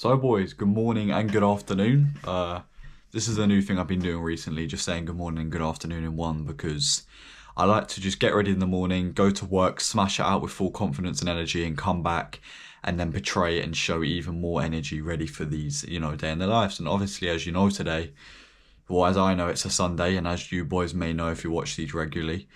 So boys, good morning and good afternoon. This is a new thing I've been doing recently, just saying good morning and good afternoon in one, because I like to just get ready in the morning, go to work, smash it out with full confidence and energy, and come back and then portray it and show even more energy ready for these, day in their lives. And obviously, as you know today, well, as I know, it's a Sunday, and as you boys may know if you watch these regularly,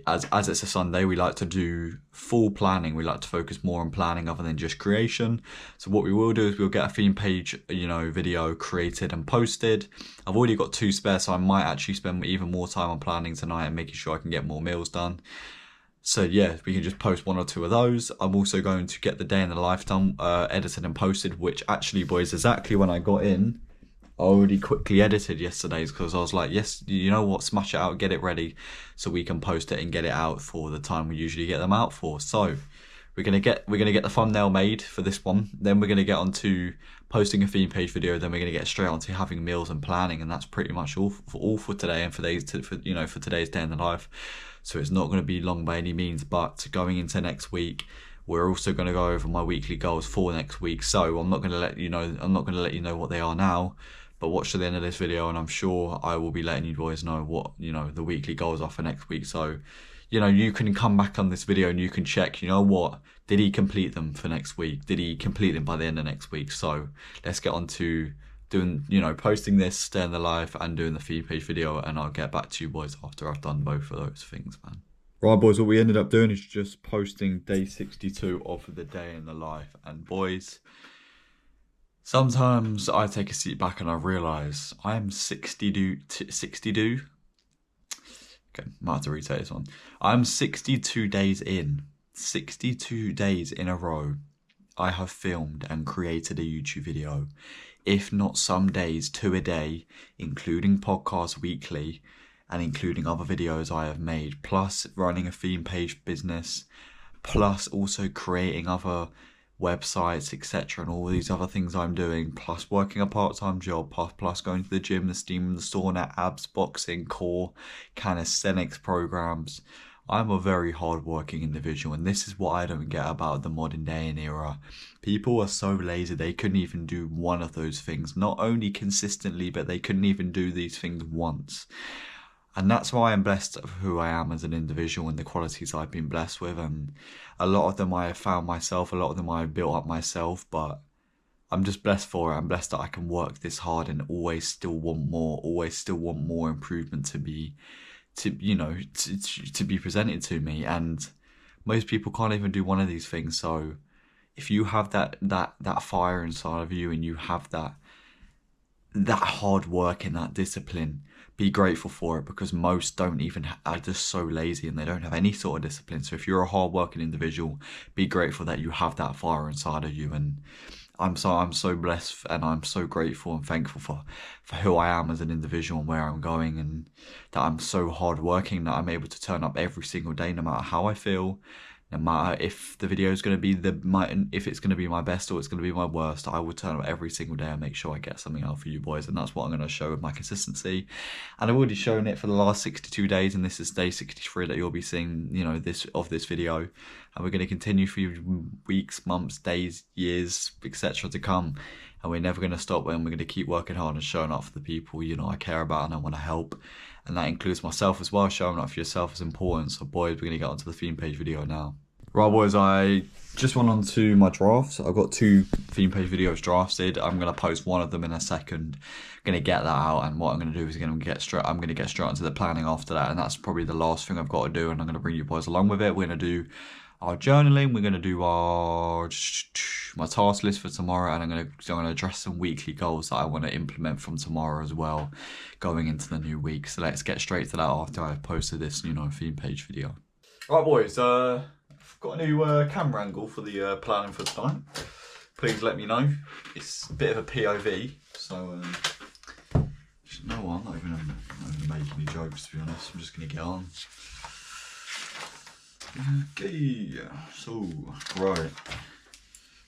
as it's a Sunday, we like to do full planning. We like to focus more on planning other than just creation. So what we will do is we'll get a theme page, video created and posted. I've already got 2 spare, so I might actually spend even more time on planning tonight and making sure I can get more meals done. So yeah, we can just post 1 or 2 of those. I'm also going to get the day in the life done, edited and posted, which actually, boys, exactly when I got in, I already quickly edited yesterday's, because I was like, yes, you know what, smash it out, get it ready so we can post it and get it out for the time we usually get them out for. So we're gonna get the thumbnail made for this one, then we're gonna get onto posting a theme page video, then we're gonna get straight onto having meals and planning, and that's pretty much all for today and for today's day in the life. So it's not going to be long by any means, but going into next week, we're also going to go over my weekly goals for next week. So I'm not going to let you know what they are now, but watch to the end of this video, and I'm sure I will be letting you boys know what the weekly goals are for next week. So you can come back on this video and you can check, what did he complete them for next week? Did he complete them by the end of next week? So let's get on to doing, posting this day in the life and doing the theme page video, and I'll get back to you boys after I've done both of those things, man. Right, boys, what we ended up doing is just posting day 62 of the day in the life. And boys, sometimes I take a seat back and I realise I am 62. Okay, might have to retake this one. I'm 62 days in. 62 days in a row, I have filmed and created a YouTube video. If not some days, 2 a day, including podcasts weekly, and including other videos I have made, plus running a theme page business, plus also creating other websites, etc., and all these other things I'm doing, plus working a part-time job, plus going to the gym, the steam, the sauna, abs, boxing, core, calisthenics programs. I'm a very hard-working individual, and this is what I don't get about the modern day and era. People are so lazy, they couldn't even do one of those things, not only consistently, but they couldn't even do these things once. And that's why I'm blessed of who I am as an individual and the qualities I've been blessed with. And a lot of them I have found myself, a lot of them I have built up myself, but I'm just blessed for it. I'm blessed that I can work this hard and always still want more improvement to be presented to me. And most people can't even do one of these things. So if you have that fire inside of you, and you have that hard work and that discipline, be grateful for it, because most are just so lazy and they don't have any sort of discipline. So if you're a hard-working individual, be grateful that you have that fire inside of you. And I'm so blessed, and I'm so grateful and thankful for who I am as an individual and where I'm going, and that I'm so hard-working that I'm able to turn up every single day, no matter how I feel. No matter if the video is going to be if it's going to be my best or it's going to be my worst, I will turn up every single day and make sure I get something out for you boys. And that's what I'm going to show with my consistency. And I've already shown it for the last 62 days, and this is day 63 that you'll be seeing, this video. And we're going to continue for weeks, months, days, years, etc. to come. And we're never going to stop, and we're going to keep working hard and showing up for the people, I care about and I want to help. And that includes myself as well. Showing up for yourself is important. So boys, we're going to get onto the theme page video now. Right, boys, I just went on to my drafts. I've got 2 theme page videos drafted. I'm going to post one of them in a second. I'm going to get that out, and what I'm going to do is I'm going to get straight into the planning after that, and that's probably the last thing I've got to do, and I'm going to bring you boys along with it. We're going to do our journaling, we're going to do my task list for tomorrow, and I'm going to address some weekly goals that I want to implement from tomorrow as well, going into the new week. So let's get straight to that after I've posted this, theme page video. Right, boys, I've got a new camera angle for the planning for tonight. Please let me know. It's a bit of a POV, so no, I'm not even make any jokes, to be honest. I'm just going to get on. Okay, so right.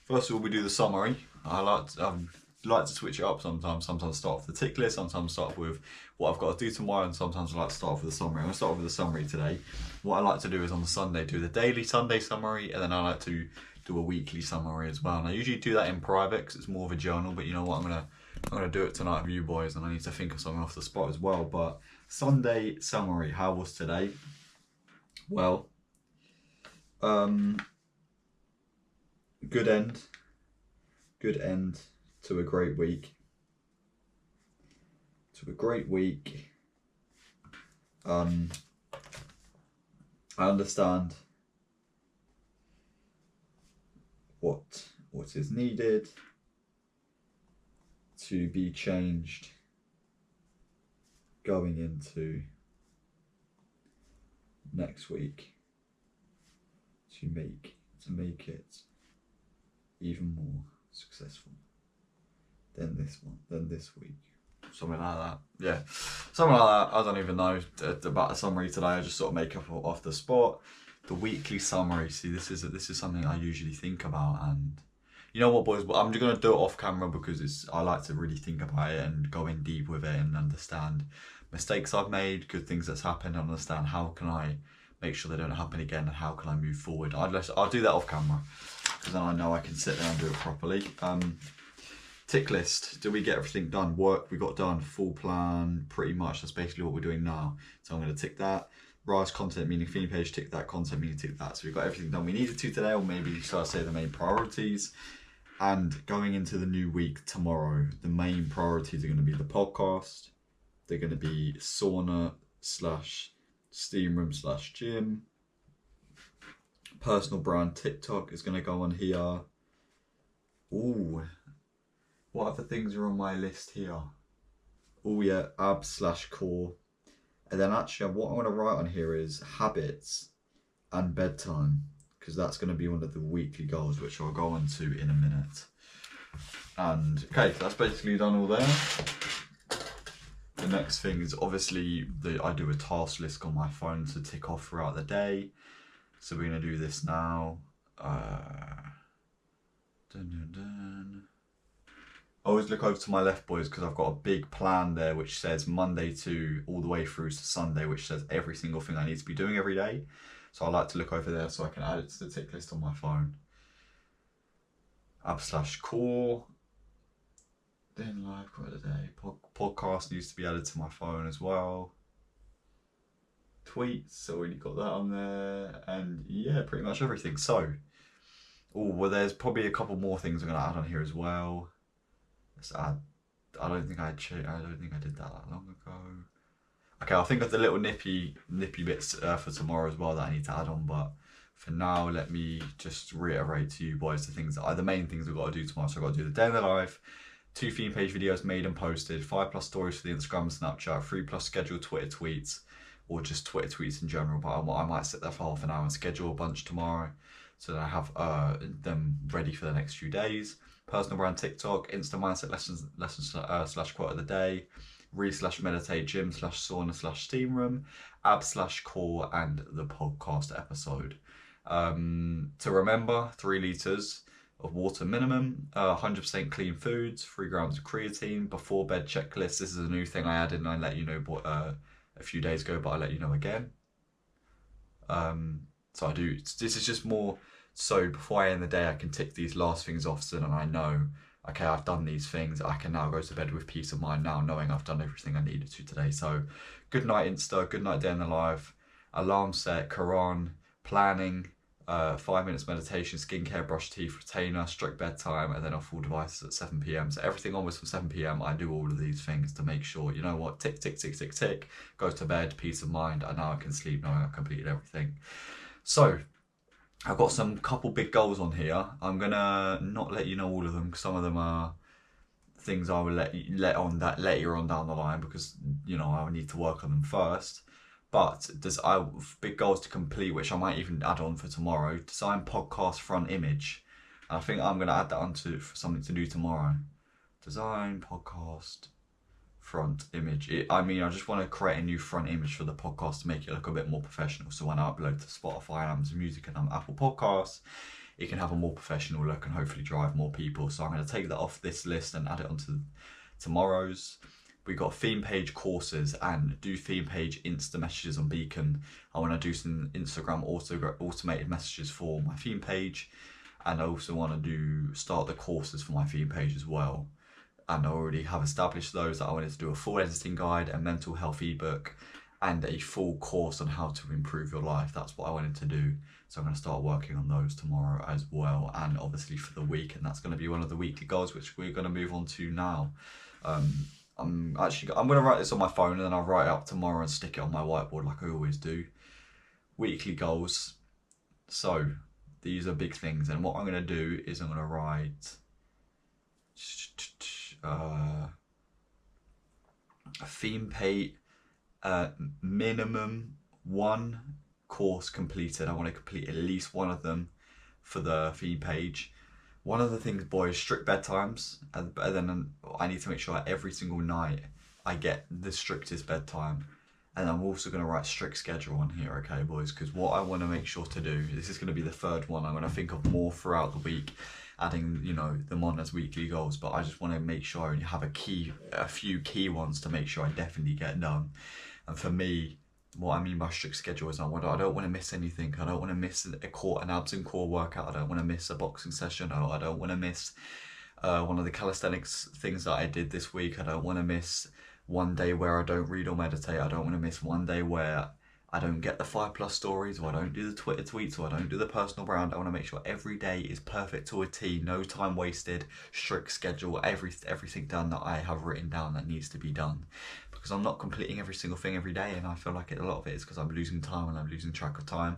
First of all, we do the summary. I like to switch it up sometimes. Sometimes start off the tick list, sometimes start off with what I've got to do tomorrow, and sometimes I like to start off with the summary. I'm going to start off with the summary today. What I like to do is on the Sunday do the daily Sunday summary, and then I like to do a weekly summary as well. And I usually do that in private because it's more of a journal, but you know what, I'm gonna do it tonight with you boys, and I need to think of something off the spot as well. But Sunday summary, how was today? Well, good end to a great week. I understand what is needed to be changed going into next week to make it even more successful than this week. Something like that. Yeah, something like that. I don't even know about the summary today. I just sort of make up off the spot. The weekly summary. See, this is something I usually think about, and you know what, boys? I'm just gonna do it off camera because I like to really think about it and go in deep with it and understand mistakes I've made, good things that's happened, and understand how can I make sure they don't happen again, and how can I move forward. I'll do that off camera because then I know I can sit there and do it properly. Tick list. Did we get everything done? Work we got done. Full plan. Pretty much. That's basically what we're doing now. So I'm going to tick that. Rise content meaning feeling page. Tick that. Content meaning tick that. So we got everything done we needed to today, or maybe shall I say the main priorities. And going into the new week tomorrow, the main priorities are going to be the podcast. They're going to be sauna / steam room / gym. Personal brand TikTok is going to go on here. Ooh. What other things are on my list here? Oh yeah, abs / core. And then actually what I want to write on here is habits and bedtime, because that's going to be one of the weekly goals, which I'll go on to in a minute. And okay, so that's basically done all there. The next thing is obviously I do a task list on my phone to tick off throughout the day. So we're going to do this now. Always look over to my left, boys, because I've got a big plan there which says Monday to all the way through to Sunday, which says every single thing I need to be doing every day. So I like to look over there so I can add it to the tick list on my phone. Ab / core. Then live quote of the day. Podcast needs to be added to my phone as well. Tweets, already got that on there. And yeah, pretty much everything. So, well, there's probably a couple more things I'm going to add on here as well. Let's add. I don't think I did that long ago. Okay, I'll think of the little nippy bits for tomorrow as well that I need to add on. But for now, let me just reiterate to you boys the main things we've got to do tomorrow. So I've got to do the day in the life, 2 theme page videos made and posted, 5+ stories for the Instagram and Snapchat, 3+ scheduled Twitter tweets, or just Twitter tweets in general. But I might sit there for half an hour and schedule a bunch tomorrow, so that I have them ready for the next few days. Personal brand TikTok, Insta mindset lessons / quote of the day, read / meditate, gym / sauna / steam room, ab / core, and the podcast episode. To remember, 3 litres of water minimum, 100% clean foods, 3 grams of creatine, before bed checklist. This is a new thing I added and I let you know a few days ago, but I'll let you know again. So I do, this is just more so before I end the day I can tick these last things off, so that I know, okay, I've done these things, I can now go to bed with peace of mind now, knowing I've done everything I needed to today. So good night Insta, good night day in the life, alarm set, Quran, planning, 5 minutes meditation, skincare, brush teeth, retainer, strict bedtime, and then off all devices at 7 PM. So everything onwards from 7 PM, I do all of these things to make sure, you know what, tick, tick, tick, tick, tick, go to bed, peace of mind, and now I can sleep knowing I've completed everything. So I've got some couple big goals on here. I'm gonna not let you know all of them, because some of them are things I will let on that later on down the line, because you know I need to work on them first. But I have big goals to complete, which I might even add on for tomorrow. Design podcast front image. I think I'm gonna add that onto for something to do tomorrow. Design podcast front image. I just want to create a new front image for the podcast to make it look a bit more professional. So when I upload to Spotify, Amazon Music, and Apple Podcasts, it can have a more professional look and hopefully drive more people. So I'm going to take that off this list and add it onto tomorrow's. We got theme page courses and do theme page Insta messages on Beacon. I want to do some Instagram automated messages for my theme page. and I also want to start the courses for my theme page as well. And I already have established those, that I wanted to do a full editing guide, a mental health ebook, and a full course on how to improve your life. That's what I wanted to do. So I'm going to start working on those tomorrow as well, and obviously for the week, and that's going to be one of the weekly goals, which we're going to move on to now. I'm going to write this on my phone, and then I'll write it up tomorrow and stick it on my whiteboard like I always do. Weekly goals. So these are big things, and what I'm going to do is I'm going to write a theme page, minimum 1 course completed. I want to complete at least one of them for the theme page. One of the things, boys, strict bedtimes, and then I need to make sure every single night I get the strictest bedtime. And I'm also going to write strict schedule on here, okay, boys? Because what I want to make sure to do, this is going to be the third one, I'm going to think of more throughout the week, adding, you know, them on as weekly goals, but I just want to make sure I only have a few key ones to make sure I definitely get done. And for me, what I mean by strict schedule is I don't want to miss anything. I don't want to miss an abs and core workout. I don't want to miss a boxing session. I don't want to miss one of the calisthenics things that I did this week. I don't want to miss one day where I don't read or meditate. I don't want to miss one day where I don't get the 5+ stories, or I don't do the Twitter tweets, or I don't do the personal brand. I want to make sure every day is perfect to a T, no time wasted, strict schedule, everything done that I have written down that needs to be done. Because I'm not completing every single thing every day, and I feel like a lot of it is because I'm losing time and I'm losing track of time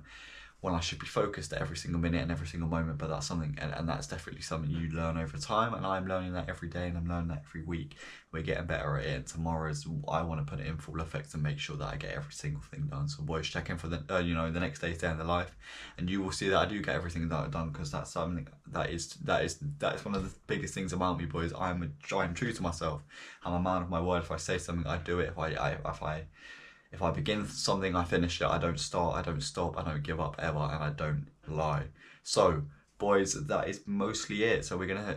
when I should be focused at every single minute and every single moment. But that's something, and that's definitely something you learn over time, and I'm learning that every day, and I'm learning that every week. We're getting better at it, and tomorrow's, I want to put it in full effect and make sure that I get every single thing done. So boys, check in for the the next day's day in the life, and you will see that I do get everything that I've done, because that's something that is one of the biggest things about me, boys. I'm true to myself. I'm a man of my word. If I say something, I do it. If I begin something, I finish it. I don't start, I don't stop, I don't give up ever, and I don't lie. So, boys, that is mostly it. So we're gonna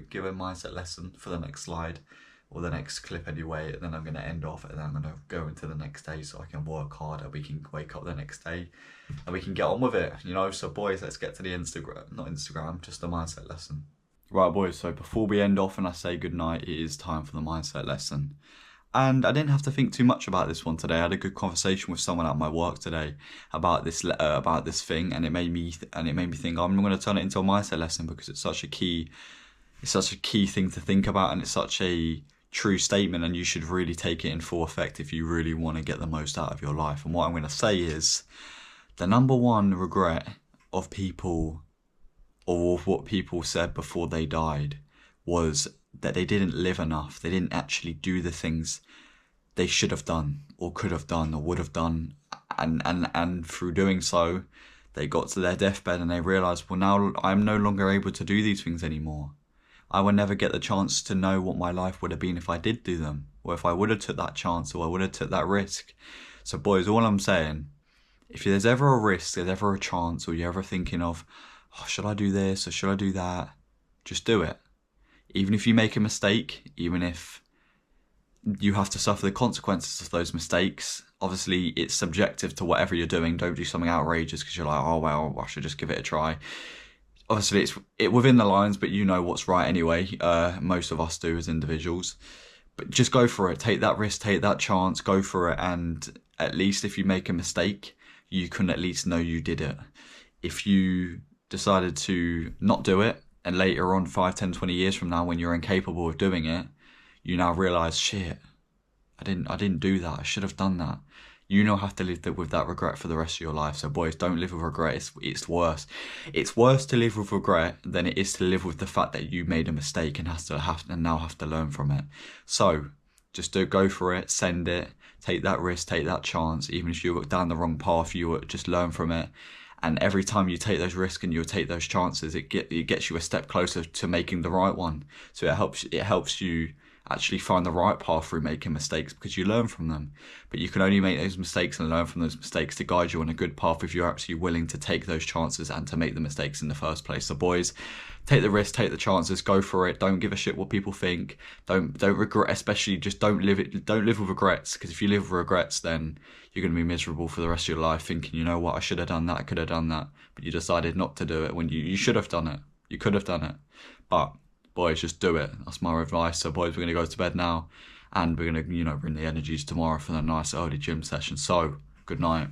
give a mindset lesson for the next slide, or the next clip anyway, and then I'm gonna end off, and then I'm gonna go into the next day so I can work hard, and we can wake up the next day and we can get on with it, you know. So boys, let's get to the just the mindset lesson. Right, boys, so before we end off and I say goodnight, it is time for the mindset lesson. And I didn't have to think too much about this one today. I had a good conversation with someone at my work today about this thing, and it made me think I'm going to turn it into a mindset lesson, because it's such a key thing to think about, and it's such a true statement, and you should really take it in full effect if you really want to get the most out of your life. And what I'm going to say is, the number one regret of people, or of what people said before they died, was that they didn't live enough. They didn't actually do the things they should have done, or could have done, or would have done, and through doing so, they got to their deathbed and they realised, well, now I'm no longer able to do these things anymore. I will never get the chance to know what my life would have been if I did do them, or if I would have took that chance, or I would have took that risk. So boys, all I'm saying, if there's ever a risk, there's ever a chance, or you're ever thinking of, oh, should I do this or should I do that, just do it. Even if you make a mistake, even if you have to suffer the consequences of those mistakes, obviously it's subjective to whatever you're doing. Don't do something outrageous because you're like, oh, well, I should just give it a try. Obviously it's within the lines, but you know what's right anyway. Most of us do as individuals. But just go for it. Take that risk, take that chance, go for it. And at least if you make a mistake, you can at least know you did it. If you decided to not do it, and later on, 5, 10, 20 years from now, when you're incapable of doing it, you now realise, shit, I didn't do that. I should have done that. You now have to live with that regret for the rest of your life. So boys, don't live with regret. It's worse. It's worse to live with regret than it is to live with the fact that you made a mistake and now have to learn from it. So just go for it, send it, take that risk, take that chance. Even if you look down the wrong path, you just learn from it. And every time you take those risks and you take those chances, it gets you a step closer to making the right one. So it helps you actually find the right path through making mistakes, because you learn from them. But you can only make those mistakes and learn from those mistakes to guide you on a good path if you're actually willing to take those chances and to make the mistakes in the first place. So boys, take the risk, take the chances, go for it. Don't give a shit what people think. Don't regret, especially just don't live with regrets, because if you live with regrets, then you're going to be miserable for the rest of your life, thinking, you know what, I should have done that, I could have done that, but you decided not to do it when you should have done it. You could have done it. But boys, just do it. That's my advice. So boys, we're going to go to bed now, and we're going to, bring the energies tomorrow for a nice early gym session. So good night.